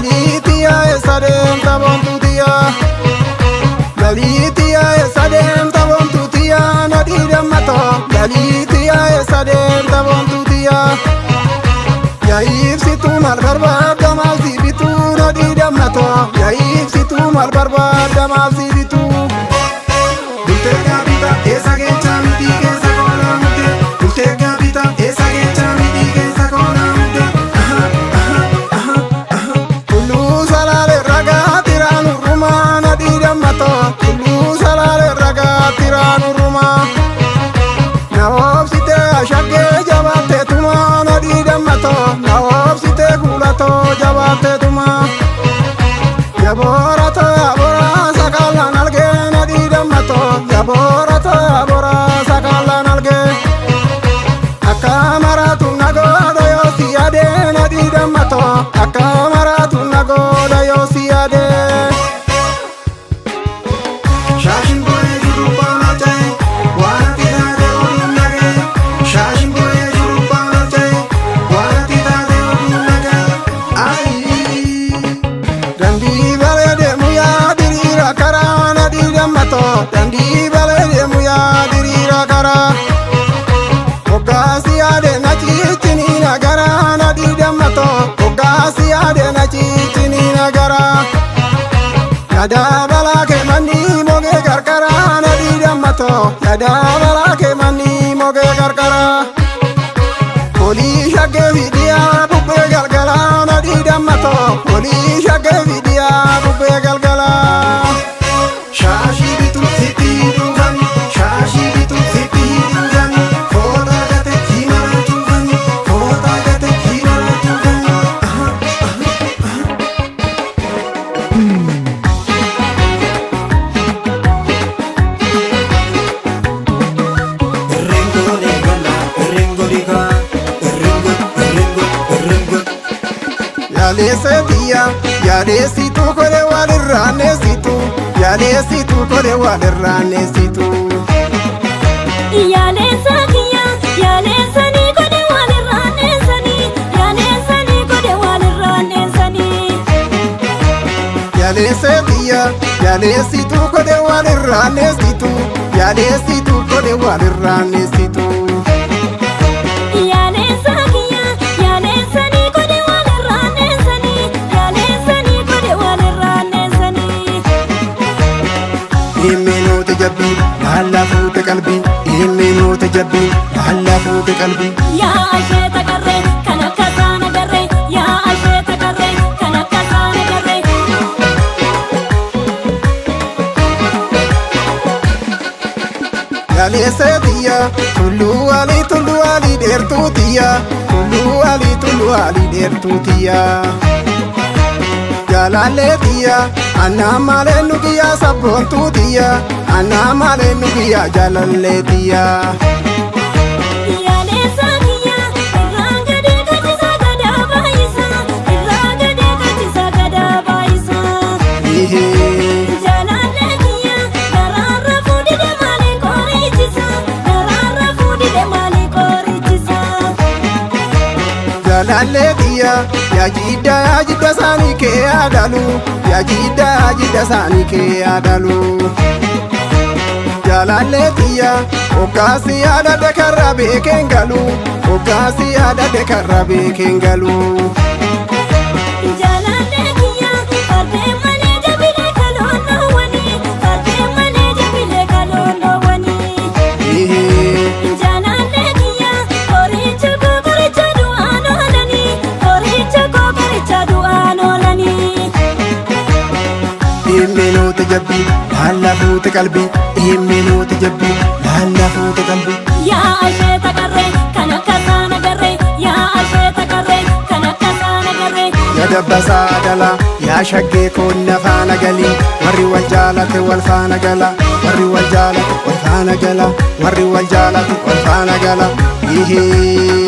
Galitiya esadem tabontutia Galitiya esadem tabontutia nadira mato Galitiya esadem tabontutia Ya ibsitu mal barbada mal sibitu nadira mato Ya ibsitu mal barbada mal sibitu Dulte capita esa que chamiti que esa colante Dulte capita esa que chamiti que esa colante Kullu salale raga tiranu ruma nadira mato Kullu salale raga tiranu ruma Naobsite ashake jabate tuma nadira mato Naobsite kulato jabate tuma Yaborato abora sakala nalge nadira mato Yaborato abora sakala nalge Akamaratu nagoda yosiyade nadira mato Akamaratu nagoda yosiyade Shashin boye juru panache Warati dade odun nage Shashin boye juru panache Warati dade odun nage Ai Dandi balede muya dirira kara nadira mato Dandi balede muya dirira kara Ogasi ade na chichini nagara nadira mato Ogasi ade na chichini nagara Yada bala ke mani moge karkara nadira mato Yada bala ke mani moge karkara Koli shage vidia bubbe galgala nadira mato Koli shage vidia bubbe galgala Shashi bitu siti dugan Shashi bitu siti dugan Kota gate himara dugan Kota gate himara dugan Yadesitu kore walirranesitu Yadesitu kore walirranesitu Yalesa kiya, yalesa ni kode walirranesani Yalesa ni kode walirranesani Yadesitu kore walirranesitu Yadesitu kore walirranesitu Yalesa kiya, yalesa ni kode walirranesani Yalesa ni kode walirranesani Imenu tajabbi Lalla fuute qalbi Imenu tajabbi Lalla fuute qalbi Ya asheta karre, kana kasana garre Ya asheta karre, kana kasana garre Yaleesetiya tullu ali dheertuutiya tullu ali dheertuutiya Jaalalleetiya annaa malee nugiya sabboontuutiya annaa malee nugiya jaalalleetiya Yalesa kiya, irraan gadee kachisa gadaa baay'isa Irraan gadee kachisa gadaa baay'isa Jaalallee kiya, daraarra fuudhide malee qorichisa Daraarra fuudhide malee qorichisa Jaalalleetiya yaajidda saanii kee yaadalu yaajidda saanii kee yaadalu Jaalalleetiya oggaasi yaadadde karra beekeen galu oggaasi yaadadde karra beekeen galu Jaalallee kiya, fardeen malee jabilee kaloon dhoowwani Fardeen malee jabilee kaloon dhoowwani Jaalallee kiya, qoricha koo qoricha du'aan oolani Qoricha koo qoricha du'aan oolani Imenu tajabbi Lalla fuute qalbi Imenu tajabbi Lalla fuute qalbi Yaa asheeta qarree kan akka saana garree Yaa asheeta qarree kan akka saana garree Yadabbasaa dala yaa shaggee koonna faana galii warri wal jaalate wal faana gala warri wal jaalate wal faana gala warri wal jaalate wal faana gala ihee